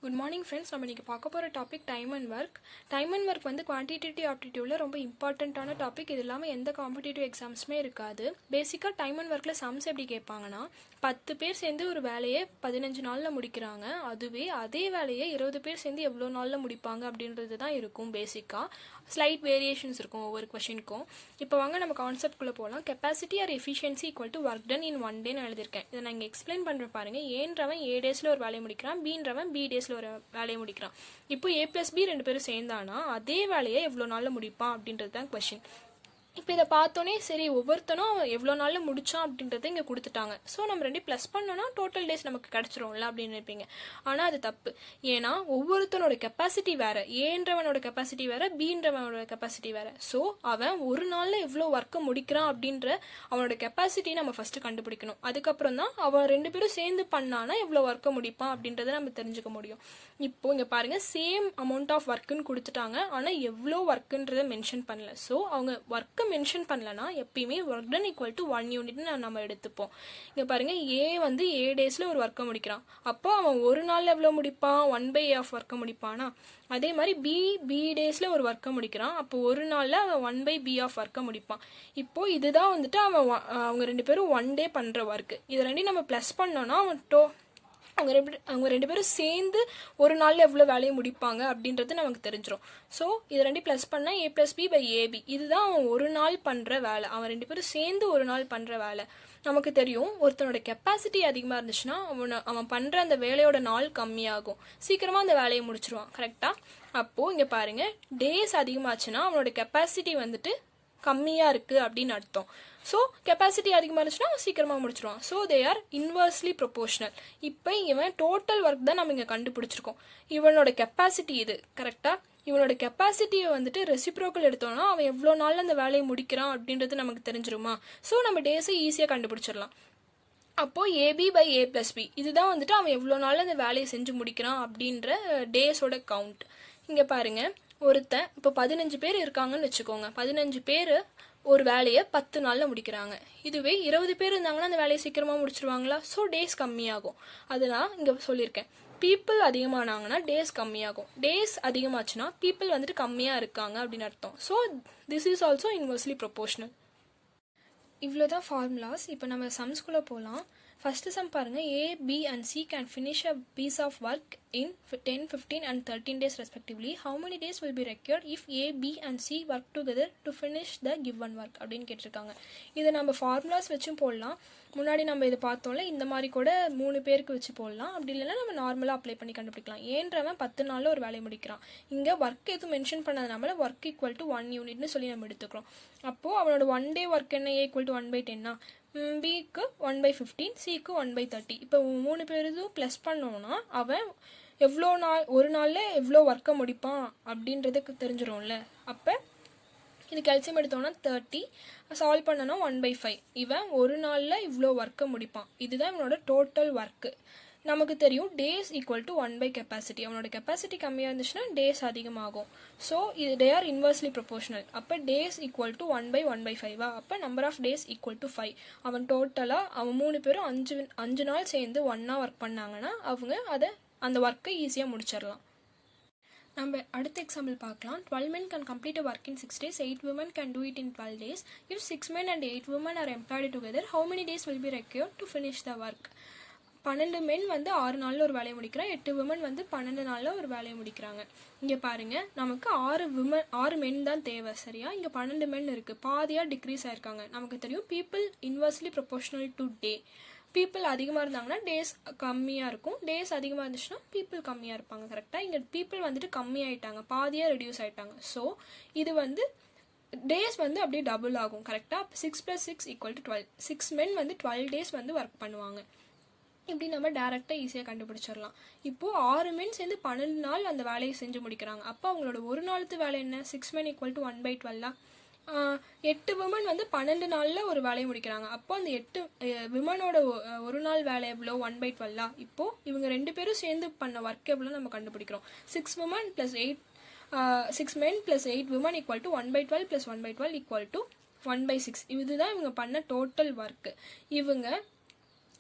Good morning friends. நம்ம இன்றைக்கி பார்க்க போகிற topic time and work. Time and work வந்து குவான்டிடேட்டிவ் ஆப்டிடியூடில் ரொம்ப இம்பார்ட்டண்ட்டான டாபிக். இது இல்லாமல் எந்த காம்படிட்டிவ் எக்ஸாம்ஸுமே இருக்காது. பேசிக்காக டைம் அண்ட் ஒர்க்கில் சம்ஸ் எப்படி கேட்பாங்கன்னா, 10 பேர் சேர்ந்து ஒரு வேலையை 15 நாளில் முடிக்கிறாங்க. அதுவே அதே வேலையை 20 பேர் சேர்ந்து எவ்வளோ நாளில் முடிப்பாங்க அப்படின்றது தான் இருக்கும். பேசிக்காக ஸ்லைட் வேரியேஷன்ஸ் இருக்கும் ஒவ்வொரு கொஷினுக்கும். இப்போ வாங்க நம்ம கான்செப்ட்குள்ளே போகலாம். Capacity or efficiency equal to work done in 1 day நான் எழுதியிருக்கேன். இதை நான் இங்கே எக்ஸ்பிளைன் பண்ணுறேன் பாருங்கள். ஏன்றவன் A டேஸில் ஒரு வேலையை முடிக்கிறான், பீன்றவன் B டேஸில் ஒரு வேலையை முடிக்கிறான். இப்போ A+B 2 பேரும் சேர்ந்தானா அதே வேலையை எவ்வளோ நாளில் முடிப்பான் அப்படின்றது தான் கொஷின். இப்போ இதை பார்த்தோன்னே சரி ஒவ்வொருத்தனும் எவ்வளோ நாளில் முடித்தான் அப்படின்றத இங்கே கொடுத்துட்டாங்க. ஸோ நம்ம 2 ப்ளஸ் பண்ணோன்னா டோட்டல் டேஸ் நமக்கு கிடச்சிரும்ல அப்படின்னு நினைப்பீங்க. ஆனால் அது தப்பு. ஏன்னா ஒவ்வொருத்தனோட கெப்பாசிட்டி வேறு. ஏன்றவனோட கெப்பாசிட்டி வேறு, பீன்றவனோட கெப்பாசிட்டி வேறு. ஸோ அவன் ஒரு நாளில் எவ்வளோ ஒர்க்கை முடிக்கிறான் அப்படின்ற அவனோட கெப்பாசிட்டி நம்ம ஃபஸ்ட்டு கண்டுபிடிக்கணும். அதுக்கப்புறம் தான் அவன் 2 பேரும் சேர்ந்து பண்ணானா எவ்வளோ ஒர்க்கை முடிப்பான் அப்படின்றத நம்ம தெரிஞ்சுக்க முடியும். இப்போது இங்கே பாருங்கள், சேம் அமௌண்ட் ஆஃப் ஒர்க்குன்னு கொடுத்துட்டாங்க. ஆனால் எவ்வளோ ஒர்க்குன்றதை மென்ஷன் பண்ணல. ஸோ அவங்க ஒர்க் மென்ஷன் பண்ணலனா எப்பயுமே ஒர்க் டன் ஈக்குவல் டு 1 யூனிட்னு நம்ம எடுத்துப்போம். இங்கே பாருங்க, A வந்து A டேஸில் ஒரு ஒர்க்கை முடிக்கிறான். அப்போ அவன் ஒரு நாளில் எவ்வளோ முடிப்பான்? 1/A ஆஃப் ஒர்க்கை முடிப்பானா? அதே மாதிரி B டேஸில் ஒரு ஒர்க்கை முடிக்கிறான். அப்போ ஒரு நாளில் அவன் 1/B ஆஃப் ஒர்க்கை முடிப்பான். இப்போ இதுதான் வந்துட்டு அவங்க 2 பேரும் 1 டே பண்ணுற ஒர்க்கு. இது ரெண்டையும் நம்ம ப்ளஸ் பண்ணோன்னா அவங்க 2 பேரும் சேர்ந்து ஒரு நாளில் எவ்வளோ வேலையை முடிப்பாங்க அப்படின்றது நமக்கு தெரிஞ்சிடும். ஸோ இது 2 ப்ளஸ் பண்ணால் A+B/AB. இதுதான் அவன் ஒரு நாள் பண்ணுற வேலை. அவன் 2 பேரும் சேர்ந்து ஒரு நாள் பண்ணுற வேலை. நமக்கு தெரியும், ஒருத்தனோட கெப்பாசிட்டி அதிகமாக இருந்துச்சுன்னா அவன் பண்ணுற அந்த வேலையோட நாள் கம்மியாகும். சீக்கிரமாக அந்த வேலையை முடிச்சிருவான். கரெக்டாக? அப்போது இங்கே பாருங்கள், டேஸ் அதிகமாச்சுன்னா அவனோட கெப்பாசிட்டி வந்துட்டு கம்மியாக இருக்குது அப்படின்னு அர்த்தம். ஸோ கெப்பாசிட்டி அதிகமாக இருந்துச்சுன்னா சீக்கிரமாக முடிச்சிடுவான். So they are inversely proportional. இப்போ இவன் டோட்டல் ஒர்க் தான் நம்ம இங்கே கண்டுபிடிச்சிருக்கோம். இவனோட கெப்பாசிட்டி இது. கரெக்டாக? இவனோட கெப்பாசிட்டியை வந்துட்டு ரெசிப்ரோக்கல் எடுத்தோம்னா அவன் எவ்வளோ நாளில் அந்த வேலையை முடிக்கிறான் அப்படின்றது நமக்கு தெரிஞ்சிருமா? ஸோ நம்ம டேஸை ஈஸியாக கண்டுபிடிச்சிடலாம். அப்போது AB/A+B இதுதான் வந்துட்டு அவன் எவ்வளோ நாளில் அந்த வேலையை செஞ்சு முடிக்கிறான் அப்படின்ற டேஸோட கவுண்ட். இங்கே பாருங்கள், ஒருத்தன் இப்போ 15 பேர் இருக்காங்கன்னு வச்சுக்கோங்க. 15 பேர் ஒரு வேலையை 10 நாளில் முடிக்கிறாங்க. இதுவே 20 பேர் இருந்தாங்கன்னா அந்த வேலையை சீக்கிரமாக முடிச்சிருவாங்களா? ஸோ டேஸ் கம்மியாகும். அதனால் இங்கே சொல்லியிருக்கேன், பீப்புள் அதிகமானாங்கன்னா டேஸ் கம்மியாகும். டேஸ் அதிகமாச்சுன்னா பீப்புள் வந்துட்டு கம்மியாக இருக்காங்க அப்படின்னு அர்த்தம். So this is also inversely proportional. இவ்வளோ தான் ஃபார்முலாஸ். இப்போ நம்ம சம்ஸ்குள்ளே போகலாம். ஃபஸ்ட்டு சம் பாருங்கள். A, B and C can finish a piece of work in 10, 15 and 13 days respectively. How many days will be required if A, B and C work together to finish the given work அப்படின்னு கேட்டிருக்காங்க. இதை நம்ம formulas வச்சும் போடலாம். முன்னாடி நம்ம இதை பார்த்தோம்ல, இந்த மாதிரி கூட 3 பேருக்கு வச்சு போடலாம். அப்படி இல்லைன்னா நம்ம நார்மலாக அப்ளை பண்ணி கண்டுபிடிக்கலாம். ஏன்றவன் 10 நாளில் ஒரு வேலையை முடிக்கிறான். இங்கே ஒர்க் எதுவும் மென்ஷன் பண்ணதுனால ஒர்க் ஈக்குவல் டு 1 யூனிட்னு சொல்லி நம்ம எடுத்துக்கிறோம். அப்போது அவனோட 1 டே ஒர்க் என்ன? A equal to 1/10. Bக்கு 1/15, Cக்கு 1/30. இப்போ 3 பேரும் ப்ளஸ் பண்ணோன்னா அவன் எவ்வளோ நாள் ஒரு நாளில் எவ்வளோ ஒர்க்கை முடிப்பான் அப்படின்றதுக்கு தெரிஞ்சிடும்ல. அப்போ இது கெல்சியம் எடுத்தோன்னா 30, சால்வ் பண்ணனா 1/5. இவன் ஒரு நாளில் இவ்வளோ ஒர்க்கை முடிப்பான். இதுதான் இவனோட டோட்டல் ஒர்க்கு. நமக்கு தெரியும் days equal to 1 by capacity. அவனோட கெப்பாசிட்டி கம்மியாக இருந்துச்சுன்னா டேஸ் அதிகமாகும். ஸோ இது தே ஆர் இன்வர்ஸ்லி ப்ரொபோர்ஷனல். அப்போ டேஸ் ஈக்குவல் டு 1/1/5. அப்போ number of days equal to 5. அவன் டோட்டலாக அவன் 3 பேரும் 5 நாள் சேர்ந்து 1 ஒர்க் பண்ணாங்கன்னா அவங்க அந்த ஒர்க்கை ஈஸியாக முடிச்சிடலாம். நம்ம அடுத்த எக்ஸாம்பிள் பார்க்கலாம். 12 men can complete a work in 6 days. 8 women can do it in 12 days. If 6 men and 8 women are employed together, how many days will be required to finish the work? 12 மென் வந்து 6 நாளில் ஒரு வேலையை முடிக்கிறான். 8 women வந்து 12 நாளில் ஒரு வேலையை முடிக்கிறாங்க. இங்கே பாருங்கள், நமக்கு 6 மென் தான் தேவை. சரியா? இங்கே 12 மென் இருக்குது. பாதியாக டிக்ரீஸ் ஆயிருக்காங்க. நமக்கு தெரியும் people inversely proportional to day. People அதிகமாக இருந்தாங்கன்னா டேஸ் கம்மியாக இருக்கும். டேஸ் அதிகமாக இருந்துச்சுன்னா பீப்புள் கம்மியாக இருப்பாங்க. கரெக்டாக? இங்கே பீப்புள் வந்துட்டு கம்மியாயிட்டாங்க, பாதியாக ரெடியூஸ் ஆகிட்டாங்க. ஸோ இது வந்து டேஸ் வந்து அப்படியே டபுள் ஆகும். கரெக்டாக? 6 + 6 = 12. 6 மென் வந்து 12 டேஸ் வந்து ஒர்க் பண்ணுவாங்க. இப்படி நம்ம டேரெக்டாக ஈஸியாக கண்டுபிடிச்சிடலாம். இப்போது 6 மென் சேர்ந்து 12 நாள் அந்த வேலையை செஞ்சு முடிக்கிறாங்க. அப்போ அவங்களோட ஒரு நாளுக்கு வேலை என்ன? 6 men = 1/12. 8 விமன் வந்து 12 நாளில் ஒரு வேலையை முடிக்கிறாங்க. அப்போ அந்த 8 விமனோட ஒரு நாள் வேலை எவ்வளோ? 1/12. இப்போது இவங்க 2 பேரும் சேர்ந்து பண்ண ஒர்க் எவ்வளோ நம்ம கண்டுபிடிக்கிறோம். 6 men + 8 women = 1/12 + 1/12 = 1/6. இதுதான் இவங்க பண்ண டோட்டல் ஒர்க்கு. இவங்க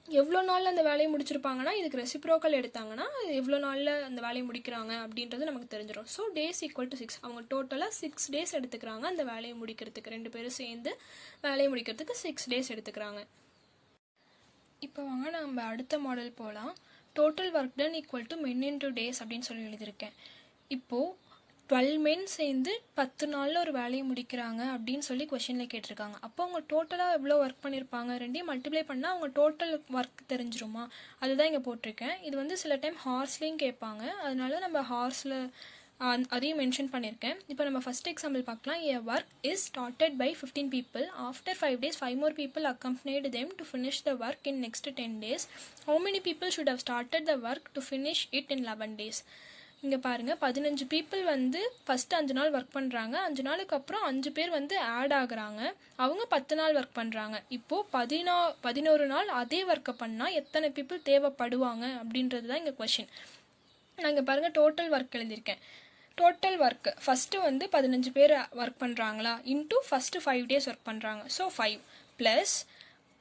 எவ்வளோ நாளில் அந்த வேலையை முடிச்சிருப்பாங்கன்னா இதுக்கு ரெசிப்ரோக்கல் எடுத்தாங்கன்னா எவ்வளோ நாளில் அந்த வேலையை முடிக்கிறாங்க அப்படின்றது நமக்கு தெரிஞ்சிடும். So days equal to 6. அவங்க டோட்டலாக 6 டேஸ் எடுத்துக்கிறாங்க அந்த வேலையை முடிக்கிறதுக்கு. 2 பேரும் சேர்ந்து வேலையை முடிக்கிறதுக்கு 6 டேஸ் எடுத்துக்கிறாங்க. இப்போ வாங்க நம்ம அடுத்த மாடல் போகலாம். Total work done equal to men into days அப்படின்னு சொல்லி எழுதியிருக்கேன். இப்போது 12 men சேர்ந்து 10 நாளில் ஒரு வேலையை முடிக்கிறாங்க அப்படின்னு சொல்லி கொஷினில் கேட்டிருக்காங்க. அப்போ அவங்க டோட்டலாக எவ்வளோ ஒர்க் பண்ணியிருப்பாங்க, ரெண்டையும் மல்டிப்ளை பண்ணால் அவங்க டோட்டல் ஒர்க் தெரிஞ்சிருமா, அதுதான் இங்கே போட்டிருக்கேன். இது வந்து சில டைம் ஹார்ஸ்லேயும் கேட்பாங்க, அதனால நம்ம ஹார்ஸில் அதையும் மென்ஷன் பண்ணியிருக்கேன். இப்போ நம்ம ஃபஸ்ட் எக்ஸாம்பிள் பார்க்கலாம். A work is started by 15 people. After 5 days, 5 more people accompanied them to finish the work in next 10 days. How many people should have started the work to finish it in 11 days? இங்கே பாருங்கள், 15 people வந்து first 5 நாள் work பண்ணுறாங்க. 5 நாளுக்கு அப்புறம் 5 பேர் வந்து add ஆகுறாங்க. அவங்க 10 நாள் ஒர்க் பண்ணுறாங்க. இப்போது 11 நாள் அதே ஒர்க்கை பண்ணால் எத்தனை பீப்புள் தேவைப்படுவாங்க அப்படின்றது தான் இங்கே கொஷின். நான் இங்கே பாருங்கள் டோட்டல் ஒர்க் எழுதியிருக்கேன். டோட்டல் ஒர்க்கு ஃபஸ்ட்டு வந்து 15 பேர் ஒர்க் பண்ணுறாங்களா, இன்ட்டு ஃபஸ்ட்டு 5 டேஸ் ஒர்க் பண்ணுறாங்க. ஸோ 5 ப்ளஸ்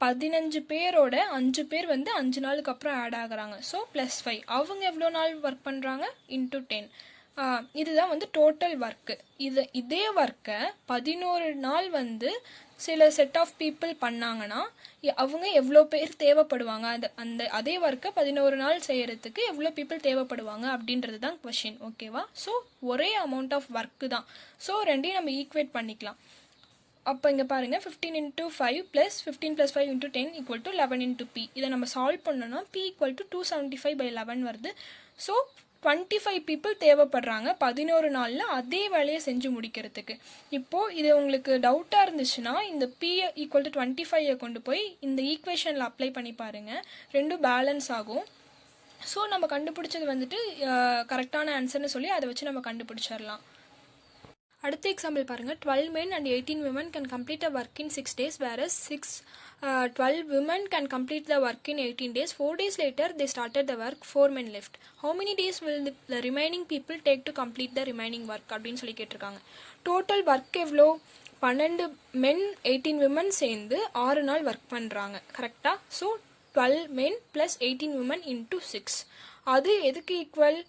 15 பேரோட 5 பேர் வந்து 5 நாளுக்கு அப்புறம் ஆட் ஆகுறாங்க. So plus 5. அவங்க எவ்வளோ நாள் ஒர்க் பண்ணுறாங்க, இன்ட்டு 10. இதுதான் வந்து டோட்டல் ஒர்க்கு. இதே ஒர்க்கை 11 நாள் வந்து சில செட் ஆஃப் பீப்புள் பண்ணாங்கன்னா அவங்க எவ்வளோ பேர் தேவைப்படுவாங்க, அதே ஒர்க்கை 11 நாள் செய்கிறதுக்கு எவ்வளோ பீப்புள் தேவைப்படுவாங்க அப்படின்றது தான் கொஷின். ஓகேவா? ஸோ ஒரே அமௌண்ட் ஆஃப் ஒர்க்கு தான். ஸோ ரெண்டையும் நம்ம ஈக்குவேட் பண்ணிக்கலாம். அப்போ இங்கே பாருங்கள், 15 into 5 + 15 + 5 into 10 = 11 into p. இதை நம்ம சால்வ் பண்ணோன்னா p = 275/11 வருது. ஸோ 25 பீப்புள் தேவைப்படுறாங்க 11 நாளில் அதே வேலையை செஞ்சு முடிக்கிறதுக்கு. இப்போது இது உங்களுக்கு டவுட்டாக இருந்துச்சுன்னா இந்த p = 25 கொண்டு போய் இந்த ஈக்குவேஷனில் அப்ளை பண்ணி பாருங்கள், ரெண்டும் பேலன்ஸ் ஆகும். ஸோ நம்ம கண்டுபிடிச்சது வந்துட்டு கரெக்டான ஆன்சர்னு சொல்லி அதை வச்சு நம்ம கண்டுபிடிச்சிடலாம். அடுத்த எக்ஸாம்பிள் பாருங்கள். 12 men and 18 women can complete a work in 6 days, whereas 12 women can complete the work in 18 days. 4 days later, they started the work. 4 men left. How many days will the remaining people take to complete the remaining work அப்படின்னு சொல்லி கேட்டிருக்காங்க. Total work எவ்வளோ, 12 men 18 women சேர்ந்து 6 நாள் work பண்ணுறாங்க. கரெக்டாக? So 12 men + 18 women into 6. அது எதுக்கு ஈக்குவல்,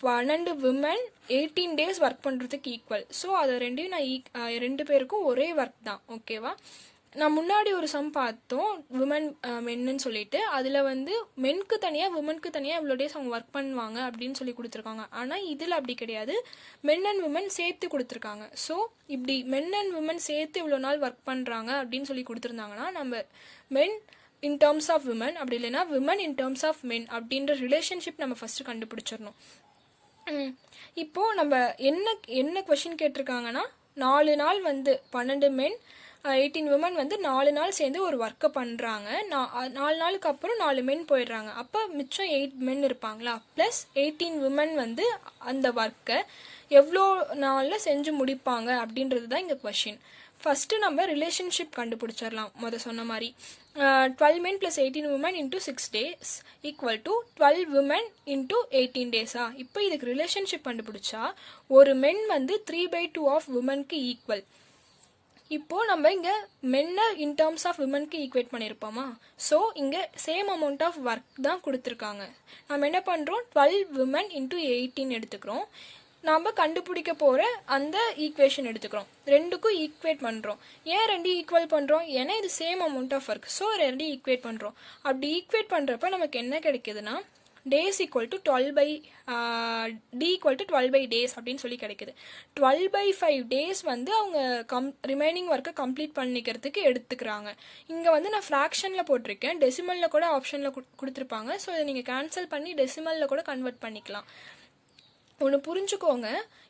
12 விமன் 18 டேஸ் ஒர்க் பண்ணுறதுக்கு ஈக்குவல். ஸோ அதை ரெண்டையும் நான் 2 பேருக்கும் ஒரே ஒர்க் தான். ஓகேவா? நான் முன்னாடி ஒரு சம் பார்த்தோம் விமன் மென்னு சொல்லிட்டு, அதில் வந்து மென்க்கு தனியாக விமனுக்கு தனியாக இவ்வளோ டேஸ் அவங்க ஒர்க் பண்ணுவாங்க அப்படின்னு சொல்லி கொடுத்துருக்காங்க. ஆனால் இதில் அப்படி கிடையாது, மென் அண்ட் விமன் சேர்த்து கொடுத்துருக்காங்க. ஸோ இப்படி மென் அண்ட் விமன் சேர்த்து இவ்வளோ நாள் ஒர்க் பண்ணுறாங்க அப்படின்னு சொல்லி கொடுத்துருந்தாங்கன்னா நம்ம men in terms of women, அப்படி இல்லைன்னா women in terms of men அப்படின்ற ரிலேஷன்ஷிப் நம்ம ஃபஸ்ட்டு கண்டுபிடிச்சிடணும். இப்போது நம்ம என்ன கொஷின் கேட்டிருக்காங்கன்னா, 4 நாள் வந்து 12 men 18 women வந்து 4 நாள் சேர்ந்து ஒரு ஒர்க்கை பண்ணுறாங்க. 4 நாளுக்கு அப்புறம் 4 men போயிடுறாங்க. அப்போ மிச்சம் 8 men இருப்பாங்களா, ப்ளஸ் 18 women வந்து அந்த ஒர்க்கை எவ்வளோ நாளில் செஞ்சு முடிப்பாங்க அப்படின்றது தான் இங்கே கொஷின். ஃபஸ்ட்டு நம்ம ரிலேஷன்ஷிப் கண்டுபிடிச்சிடலாம். சொன்ன மாதிரி 12 men + 18 women into 6 days = 12 women into 18 days. இப்போ இதுக்கு ரிலேஷன்ஷிப் கண்டுபிடிச்சா ஒரு மென் வந்து 3/2 ஆஃப் விமனுக்கு ஈக்குவல். இப்போது நம்ம இங்கே மென்னை இன் டேர்ம்ஸ் ஆஃப் விமனுக்கு ஈக்குவேட் பண்ணியிருப்போமா. ஸோ இங்கே சேம் அமௌண்ட் ஆஃப் ஒர்க் தான் கொடுத்துருக்காங்க. நம்ம என்ன பண்ணுறோம், 12 women into 18 எடுத்துக்கிறோம். நாம் கண்டுபிடிக்க போகிற அந்த ஈக்குவேஷன் எடுத்துக்கிறோம், ரெண்டுக்கும் ஈக்குவேட் பண்ணுறோம். ஏன் 2 ஈக்குவல் பண்ணுறோம், ஏன்னா இது same amount of work. So 2 equate பண்ணுறோம். அப்படி ஈக்குவேட் பண்ணுறப்ப நமக்கு என்ன கிடைக்குதுன்னா days = 12 days அப்படின்னு சொல்லி கிடைக்குது. 12/5 டேஸ் வந்து அவங்க ரிமைனிங் ஒர்க்கை கம்ப்ளீட் பண்ணிக்கிறதுக்கு எடுத்துக்கிறாங்க. இங்கே வந்து நான் ஃப்ராக்ஷனில் போட்டிருக்கேன், டெசிமலில் கூட ஆப்ஷனில் கொடுத்துருப்பாங்க. ஸோ இதை நீங்கள் கேன்சல் பண்ணி டெசிமலில் கூட கன்வெர்ட் பண்ணிக்கலாம். ஒன்று புரிஞ்சுக்கோங்க,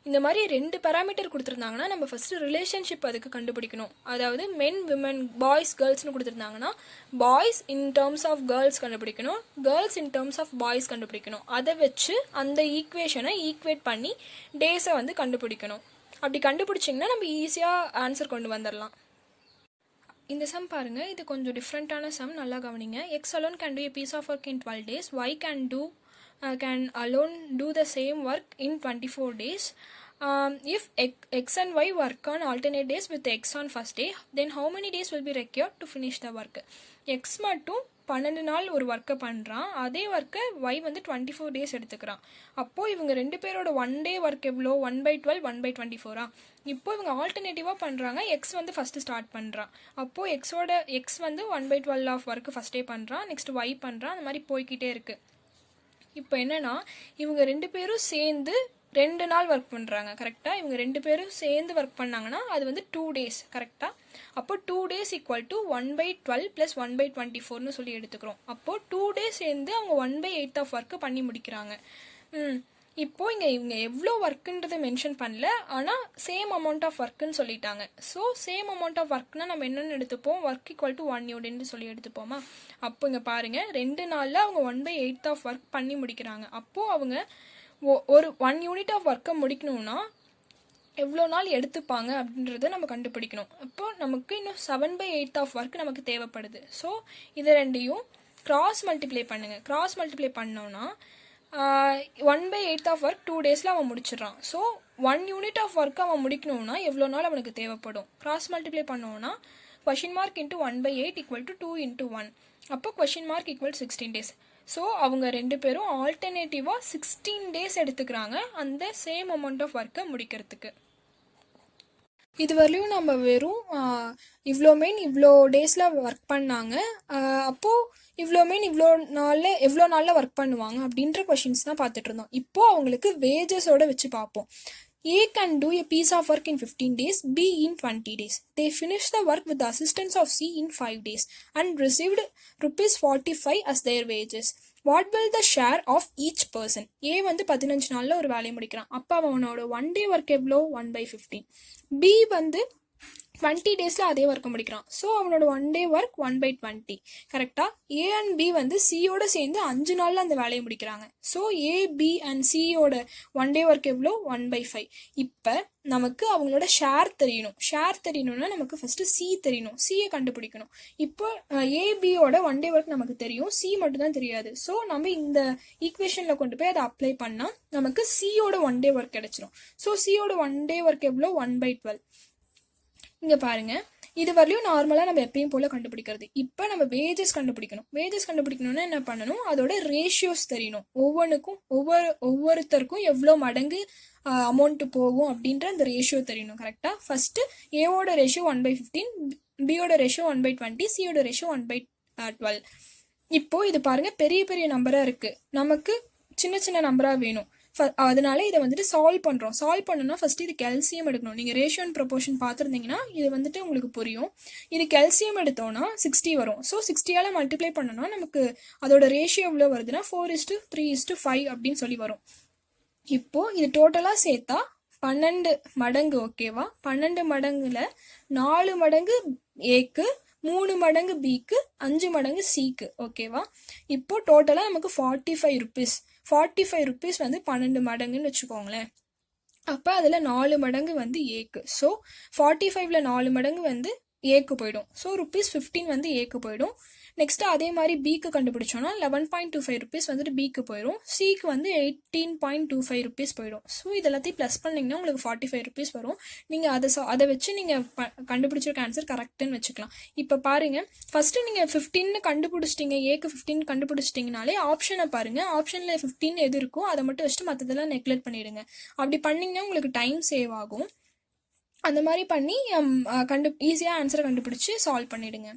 இந்த மாதிரி 2 பேராமீட்டர் கொடுத்துருந்தாங்கன்னா நம்ம ஃபஸ்ட்டு ரிலேஷன்ஷிப் அதுக்கு கண்டுபிடிக்கணும். அதாவது மென் விமன் பாய்ஸ் கேர்ள்ஸ்னு கொடுத்துருந்தாங்கன்னா boys in terms of girls கண்டுபிடிக்கணும், girls in terms of boys கண்டுபிடிக்கணும். அதை வச்சு அந்த ஈக்குவேஷனை ஈக்குவேட் பண்ணி டேஸை வந்து கண்டுபிடிக்கணும். அப்படி கண்டுபிடிச்சிங்கன்னா நம்ம ஈஸியாக ஆன்சர் கொண்டு வந்துடலாம். இந்த சம் பாருங்கள், இது கொஞ்சம் டிஃப்ரெண்ட்டான சம், நல்லா கவனிங்க. X alone can do a piece of work in 12 days. Y can alone do the same work in 24 days. If x and y work on alternate days with x on first day, then how many days will be required to finish the work? X மட்டும் 12 நாள் ஒரு ஒர்க்கை பண்ணுறான், அதே ஒர்க்கை Y வந்து 24 days எடுத்துக்கிறான். அப்போது இவங்க ரெண்டு பேரோட 1 டே ஒர்க் எவ்வளோ? 1/12 1/24. இப்போ இவங்க ஆல்டர்னேட்டிவாக பண்ணுறாங்க. எக்ஸ் வந்து ஃபஸ்ட்டு ஸ்டார்ட் பண்ணுறான். அப்போது எக்ஸ் வந்து 1/12 ஆஃப் ஒர்க்கு ஃபஸ்ட்டே பண்ணுறான், நெக்ஸ்ட் Y பண்ணுறான், அந்த மாதிரி போய்கிட்டே இருக்குது. இப்போ என்னென்னா இவங்க ரெண்டு பேரும் சேர்ந்து 2 நாள் ஒர்க் பண்ணுறாங்க. கரெக்டாக இவங்க ரெண்டு பேரும் சேர்ந்து ஒர்க் பண்ணாங்கன்னா அது வந்து 2 டேஸ். கரெக்டாக அப்போ 2 டேஸ் ஈக்குவல் டு 1/12 + 1/24 சொல்லி எடுத்துக்கிறோம். அப்போது 2 டேஸ் சேர்ந்து அவங்க 1/8 ஆஃப் ஒர்க்கு பண்ணி முடிக்கிறாங்க. இப்போது இவங்க எவ்வளோ ஒர்க்குன்றதை மென்ஷன் பண்ணல, ஆனால் சேம் அமௌண்ட் ஆஃப் ஒர்க்குன்னு சொல்லிட்டாங்க. ஸோ சேம் அமௌண்ட் ஆஃப் ஒர்க்னா நம்ம என்னென்னு எடுத்துப்போம்? ஒர்க் ஈக்குவல் டு 1 யூனிட்னு சொல்லி எடுத்துப்போமா? அப்போ இங்கே பாருங்கள், 2 நாளில் அவங்க 1/8 ஆஃப் ஒர்க் பண்ணி முடிக்கிறாங்க. அப்போது அவங்க ஒரு 1 யூனிட் ஆஃப் ஒர்க்கை முடிக்கணும்னா எவ்வளோ நாள் எடுத்துப்பாங்க அப்படின்றத நம்ம கண்டுபிடிக்கணும். அப்போது நமக்கு இன்னும் 7/8 ஆஃப் ஒர்க் நமக்கு தேவைப்படுது. ஸோ இதை ரெண்டையும் கிராஸ் மல்டிப்ளை பண்ணுங்கள். கிராஸ் மல்டிப்ளை பண்ணோன்னா 1/8 ஆஃப் ஒர்க் 2 டேஸில் அவன் முடிச்சிடறான். ஸோ 1 யூனிட் ஆஃப் ஒர்க் அவன் முடிக்கணும்னா எவ்வளோ நாள் அவனுக்கு தேவைப்படும்? கிராஸ் மல்டிப்ளை பண்ணோன்னா ((1/8 = 2 × 1) அப்போ ((= 16 days). ஸோ அவங்க ரெண்டு பேரும் ஆல்டர்னேட்டிவாக 16 டேஸ் எடுத்துக்கிறாங்க அந்த சேம் அமௌண்ட் ஆஃப் ஒர்க்கை முடிக்கிறதுக்கு. இது வரலையும் நம்ம வெறும் இவ்வளோ டேஸில் ஒர்க் பண்ணாங்க, அப்போது எவ்வளோ நாளில் ஒர்க் பண்ணுவாங்க அப்படின்ற கொஷின்ஸ் தான் பார்த்துட்டு இருந்தோம். இப்போது அவங்களுக்கு வேஜஸோடு வச்சு பார்ப்போம். A can do a piece of work in 15 days, B in 20 days. They finished the work with the assistance of C in 5 days and received ₹45 as their wages. What will the share of each person? A வந்து 15 நாளில் ஒரு வேலையை முடிக்கிறான். அப்போ அவனோட 1 day work எவ்வளோ? 1/15. B வந்து 20 டேஸில் அதே ஒர்க்கை முடிக்கிறான். ஸோ அவனோட 1 day ஒர்க் 1/20. கரெக்டாக A அண்ட் B வந்து சியோட சேர்ந்து 5 நாளில் அந்த வேலையை முடிக்கிறாங்க. ஸோ A, B அண்ட் சியோட 1 day ஒர்க் எவ்வளோ? 1/5. இப்போ நமக்கு அவங்களோட ஷேர் தெரியணும்னா நமக்கு ஃபஸ்ட்டு C தெரியணும். சியை கண்டுபிடிக்கணும். இப்போ ஏபியோட 1 day ஒர்க் நமக்கு தெரியும், C மட்டும் தான் தெரியாது. ஸோ நம்ம இந்த ஈக்குவேஷனில் கொண்டு போய் அதை அப்ளை பண்ணால் நமக்கு சியோட 1 day ஒர்க் கிடைச்சிரும். ஸோ சியோட 1 day ஒர்க் எவ்வளோ? 1/12. இங்கே பாருங்கள், இது வரலையும் நார்மலாக நம்ம எப்பயும் போல் கண்டுபிடிக்கிறது. இப்போ நம்ம வேஜஸ் கண்டுபிடிக்கணும்னா என்ன பண்ணணும்? அதோட ரேஷியோஸ் தெரியணும். ஒவ்வொருத்தருக்கும் எவ்வளோ மடங்கு அமௌண்ட்டு போகும் அப்படின்ற அந்த ரேஷியோ தெரியணும். கரெக்டாக ஃபஸ்ட்டு ஏவோட ரேஷியோ 1/15, பியோட ரேஷியோ 1/20, சியோட ரேஷியோ 1/12. இப்போது இது பாருங்கள், பெரிய பெரிய நம்பராக இருக்குது, நமக்கு சின்ன சின்ன நம்பராக வேணும். அதனால இதை வந்துட்டு சால்வ் பண்ணணும்னா ஃபஸ்ட்டு இது கெல்சியம் எடுக்கணும். நீங்கள் ரேஷியோ அண்ட் ப்ரொபோர்ஷன் பார்த்துருந்தீங்கன்னா இது வந்துட்டு உங்களுக்கு புரியும். இது கெல்சியம் எடுத்தோன்னா 60 வரும். ஸோ 60ஆல் மல்டிப்ளை பண்ணோன்னா நமக்கு அதோட ரேஷியோ எவ்வளோ வருதுன்னா 4:3:5 அப்படின்னு சொல்லி வரும். இப்போது இது டோட்டலாக சேர்த்தா 12 மடங்கு. ஓகேவா? 12 மடங்குல 4 மடங்கு ஏக்கு, 3 மடங்கு பிக்கு, 5 மடங்கு சிக்கு. ஓகேவா? இப்போ டோட்டலாக நமக்கு ₹45 வந்து 12 மடங்குன்னு வச்சுக்கோங்களேன். அப்போ அதில் 4 மடங்கு வந்து ஏக்கு. ஸோ 45ல் 4 மடங்கு வந்து ஏக்கு போயிடும். ஸோ ₹15 வந்து ஏக்கு போயிடும். நெக்ஸ்ட்டு அதே மாதிரி பிக்கு கண்டுபிடிச்சோன்னா ₹11.25 வந்துட்டு பிக்கு போயிடும். சிக்கு வந்து ₹18.25 போயிடும். ஸோ இது எல்லாத்தையும் ப்ளஸ் பண்ணிங்கன்னா உங்களுக்கு ₹45 வரும். நீங்கள் அதை வச்சு நீங்கள் கண்டுபிடிச்சிருக்க ஆன்சர் கரெக்டுன்னு வச்சுக்கலாம். இப்போ பாருங்கள், ஃபஸ்ட்டு நீங்கள் 15 கண்டுபிடிச்சிட்டிங்க, ஏக்கு 15 கண்டுபிடிச்சிட்டிங்கனாலே ஆப்ஷனை பாருங்கள். ஆப்ஷனில் 15 எது இருக்கோ அதை மட்டும் வச்சுட்டு மற்றதெல்லாம் நெக்லெக்ட் பண்ணிவிடுங்க. அப்படி பண்ணிங்கன்னா உங்களுக்கு டைம் சேவ் ஆகும். அந்த மாதிரி பண்ணி ஈஸியாக ஆன்சரை கண்டுபிடிச்சி சால்வ் பண்ணிவிடுங்க.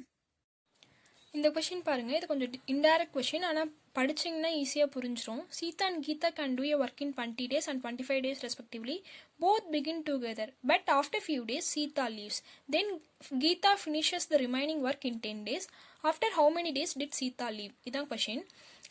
இந்த கொஷின் பாருங்கள், இது கொஞ்சம் இன்டைரக்ட் கொஷின், ஆனால் படிச்சிங்கன்னா ஈஸியாக புரிஞ்சிடும். Sita and Gita can do a work in 20 days and 25 days respectively. Both begin together, but after few days Sita leaves. Then Geeta finishes the remaining work in 10 days. After how many days did Sita leave? இதான் question.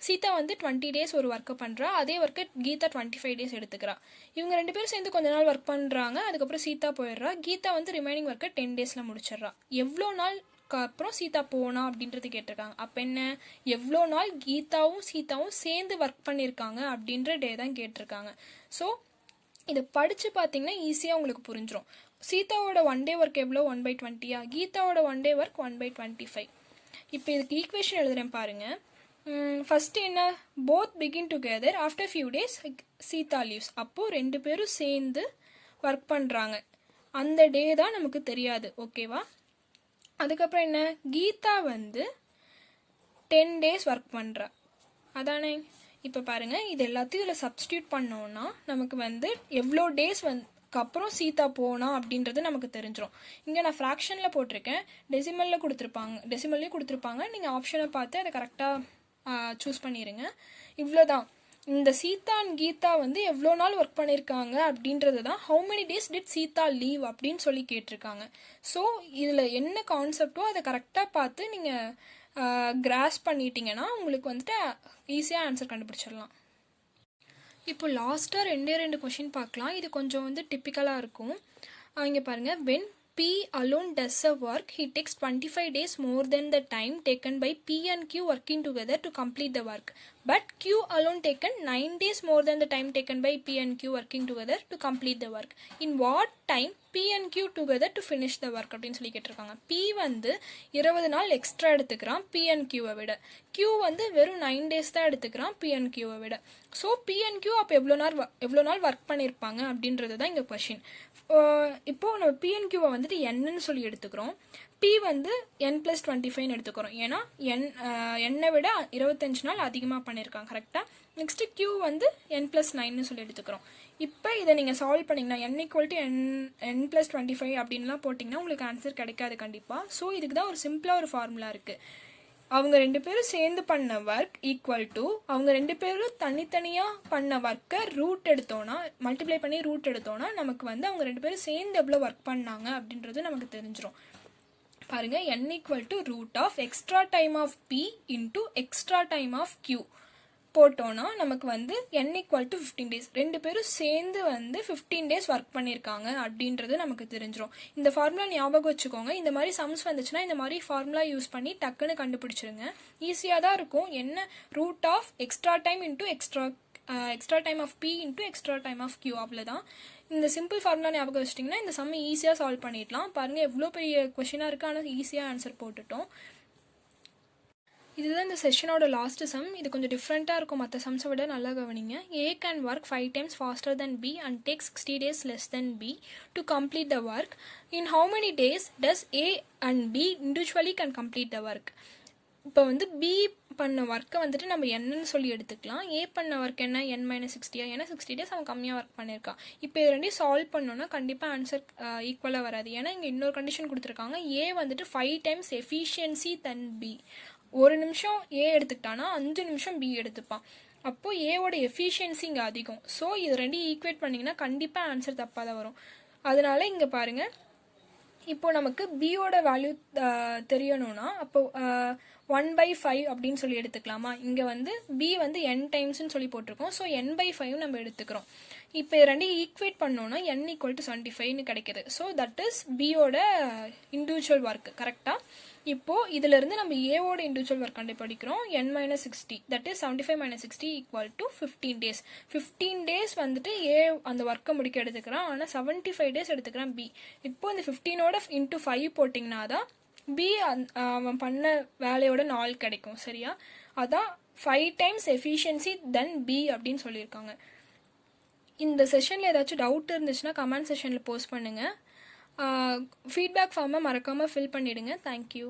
Sita வந்து 20 days ஒரு ஒர்க்கை பண்ணுறா, அதே ஒர்க்கை Geetha 25 days எடுத்துக்கிறா. இவங்க ரெண்டு பேரும் சேர்ந்து கொஞ்ச நாள் ஒர்க் பண்ணுறாங்க, அதுக்கப்புறம் சீதா போயிடுறா. கீதா வந்து ரிமைனிங் ஒர்க்கை 10 daysல முடிச்சிடுறா. எவ்வளோ நாள் அப்புறம் சீதா போனா அப்படின்றது கேட்டிருக்காங்க. அப்போ என்ன, எவ்வளோ நாள் கீதாவும் சீதாவும் சேர்ந்து ஒர்க் பண்ணியிருக்காங்க அப்படின்ற டே தான் கேட்டிருக்காங்க. ஸோ இதை படித்து பார்த்தீங்கன்னா ஈஸியாக உங்களுக்கு புரிஞ்சிடும். சீதாவோட 1 day ஒர்க் எவ்வளோ? 1/20. கீதாவோட 1 day ஒர்க் 1/25. இப்போ இதுக்கு ஈக்குவேஷன் எழுதுகிறேன் பாருங்கள். ஃபஸ்ட்டு என்ன, both begin together, after few days Sita leaves. அப்போது ரெண்டு பேரும் சேர்ந்து ஒர்க் பண்ணுறாங்க, அந்த டே தான் நமக்கு தெரியாது. ஓகேவா? அதுக்கப்புறம் என்ன, கீதா வந்து 10 டேஸ் ஒர்க் பண்ணுறா அதானே. இப்போ பாருங்கள், இது எல்லாத்தையும் இதில் சப்ஸ்டியூட் பண்ணோன்னா நமக்கு வந்து எவ்வளோ டேஸ் அப்புறம் சீதா போனா அப்படின்றது நமக்கு தெரிஞ்சிடும். இங்கே நான் ஃப்ராக்ஷனில் போட்டிருக்கேன், டெசிமலில் கொடுத்துருப்பாங்க, டெசிமல்லையும் கொடுத்துருப்பாங்க. நீங்கள் ஆப்ஷனை பார்த்து அதை கரெக்டாக சூஸ் பண்ணிடுங்க. இவ்வளோதான். இந்த சீதா அண்ட் கீதா வந்து எவ்வளோ நாள் ஒர்க் பண்ணியிருக்காங்க அப்படின்றது தான் how many days did Sita leave அப்படின்னு சொல்லி கேட்டிருக்காங்க. ஸோ இதில் என்ன கான்செப்டோ அதை கரெக்டாக பார்த்து நீங்கள் கிராஸ் பண்ணிட்டீங்கன்னா உங்களுக்கு வந்துட்டு ஈஸியாக ஆன்சர் கண்டுபிடிச்சிடலாம். இப்போ லாஸ்ட்டாக ரெண்டு கொஷின் பார்க்கலாம். இது கொஞ்சம் வந்து டிப்பிக்கலாக இருக்கும். இங்கே பாருங்கள், when P alone does a work, he takes 25 days more than the time taken by P and Q working together to complete the work. But Q alone taken 9 days more than the time taken by P and Q working together to complete the work. In what time P and Q together to finish the work அப்படின்னு சொல்லி கேட்டிருக்காங்க. P வந்து 20 நாள் extra எடுத்துக்கிறான் P and Qவை விட. Q வந்து வெறும் 9 days தான் எடுத்துக்கிறான் P and Qவை விட. ஸோ P and Q அப்போ எவ்வளோ நாள் ஒர்க் பண்ணியிருப்பாங்க அப்படின்றது தான் இங்கே கொஷின். இப்போது நம்ம P and Qவை வந்துட்டு என்னன்னு சொல்லி எடுத்துக்கிறோம். P வந்து n+25 எடுத்துக்கிறோம். ஏன்னா என்னை விட 25 நாள் அதிகமாக பண்ணியிருக்காங்க. கரெக்டாக. நெக்ஸ்ட்டு Q வந்து n+9 சொல்லி எடுத்துக்கிறோம். இப்போ இதை நீங்கள் சால்வ் பண்ணிங்கன்னா n+25 அப்படின்லாம் போட்டிங்கன்னா உங்களுக்கு ஆன்சர் கிடைக்காது கண்டிப்பாக. ஸோ இதுக்கு தான் ஒரு சிம்பிளாக ஒரு ஃபார்முலா இருக்குது. அவங்க 2 பேரும் சேர்ந்து பண்ண ஒர்க் ஈக்குவல் டு அவங்க 2 பேரும் தனித்தனியாக பண்ண ஒர்க்கை ரூட் எடுத்தோன்னா, மல்டிப்ளை பண்ணி ரூட் எடுத்தோன்னா நமக்கு வந்து அவங்க 2 பேரும் சேர்ந்து எவ்வளோ ஒர்க் பண்ணாங்க அப்படின்றது நமக்கு தெரிஞ்சிடும். பாருங்க, n equal to root of extra time of P into extra time of Q போட்டோன்னா நமக்கு வந்து n ஈக்குவல் டு 15 டேஸ். 2 பேரும் சேர்ந்து வந்து 15 டேஸ் ஒர்க் பண்ணியிருக்காங்க அப்படின்றது நமக்கு தெரிஞ்சிடும். இந்த ஃபார்முலா ஞாபகம் வச்சுக்கோங்க. இந்த மாதிரி சம்ஸ் வந்துச்சுன்னா இந்த மாதிரி ஃபார்முலா யூஸ் பண்ணி டக்குன்னு கண்டுபிடிச்சிருங்க. ஈஸியாக தான் இருக்கும். என்ன root of extra time into extra time of P into extra time of Q, அவ்வளோதான். இந்த சிம்பிள் ஃபார்முலா ஞாபகம் வச்சிட்டிங்கன்னா இந்த சம்மை ஈஸியாக சால்வ் பண்ணிடலாம். பாருங்கள், எவ்வளோ பெரிய கொஷினாக இருக்குது, ஆனால் ஈஸியாக ஆன்சர் போட்டுட்டோம். இதுதான் இந்த செஷனோட லாஸ்ட் சம். இது கொஞ்சம் டிஃப்ரெண்ட்டாக இருக்கும், மற்ற சம்ஸை விட நல்லா கவனிங்க. A can work 5 times faster than B and take 60 days less than B to complete the work. In how many days does A and B individually can complete the work? இப்போ வந்து B பண்ண ஒர்க்கை வந்துட்டு நம்ம என்னன்னு சொல்லி எடுத்துக்கலாம். A பண்ண ஒர்க் என்ன, n-60. ஏன்னா 60 டேஸ் அவன் கம்மியாக ஒர்க் பண்ணியிருக்கான். இப்போ இது ரெண்டையும் சால்வ் பண்ணோன்னா கண்டிப்பாக ஆன்சர் ஈக்குவலாக வராது. ஏன்னா இங்கே இன்னொரு கண்டிஷன் கொடுத்துருக்காங்க. A வந்துட்டு 5 times efficiency than B. 1 நிமிஷம் A எடுத்துக்கிட்டானா 5 நிமிஷம் B எடுத்துப்பான். அப்போது ஏவோட எஃபிஷியன்சி இங்கே அதிகம். ஸோ இது ரெண்டையும் ஈக்குவேட் பண்ணிங்கன்னா கண்டிப்பாக ஆன்சர் தப்பாக தான் வரும். அதனால இங்கே பாருங்கள், இப்போ நமக்கு பியோட வேல்யூ தெரியணும்னா அப்போது 1/5 அப்படின்னு சொல்லி எடுத்துக்கலாமா. இங்கே வந்து பி வந்து n டைம்ஸ்ன்னு சொல்லி போட்டிருக்கோம். ஸோ n/5 நம்ம எடுத்துக்கிறோம். இப்போ ரெண்டையும் ஈக்குவேட் பண்ணோன்னா n ஈக்குவல் டு 75ன்னு கிடைக்கிது. ஸோ தட் இஸ் பியோட இண்டிவிஜுவல் ஒர்க். கரெக்டாக. இப்போது இதிலிருந்து நம்ம ஏவோட இண்டிவிஜுவல் ஒர்க் கண்டுபிடிக்கிறோம். n-60, that is 75 - 60 equal to 15 days. 15 days வந்துட்டு ஏ அந்த ஒர்க்கை முடிக்க எடுத்துக்கிறான், ஆனால் 75 டேஸ் எடுத்துக்கிறான் பி. இப்போ இந்த 15ஓட இன்ட்டு 5 போட்டிங்கன்னா தான் பி அவன் பண்ண வேலையோட நாள் கிடைக்கும். சரியா? அதான் 5 times எஃபிஷியன்சி தென் பி அப்படின்னு சொல்லியிருக்காங்க. இந்த செஷனில் ஏதாச்சும் டவுட் இருந்துச்சுன்னா கமெண்ட் செஷனில் போஸ்ட் பண்ணுங்கள். ஃபீட்பேக் ஃபார்மை மறக்காமல் ஃபில் பண்ணிவிடுங்க. தேங்க்யூ.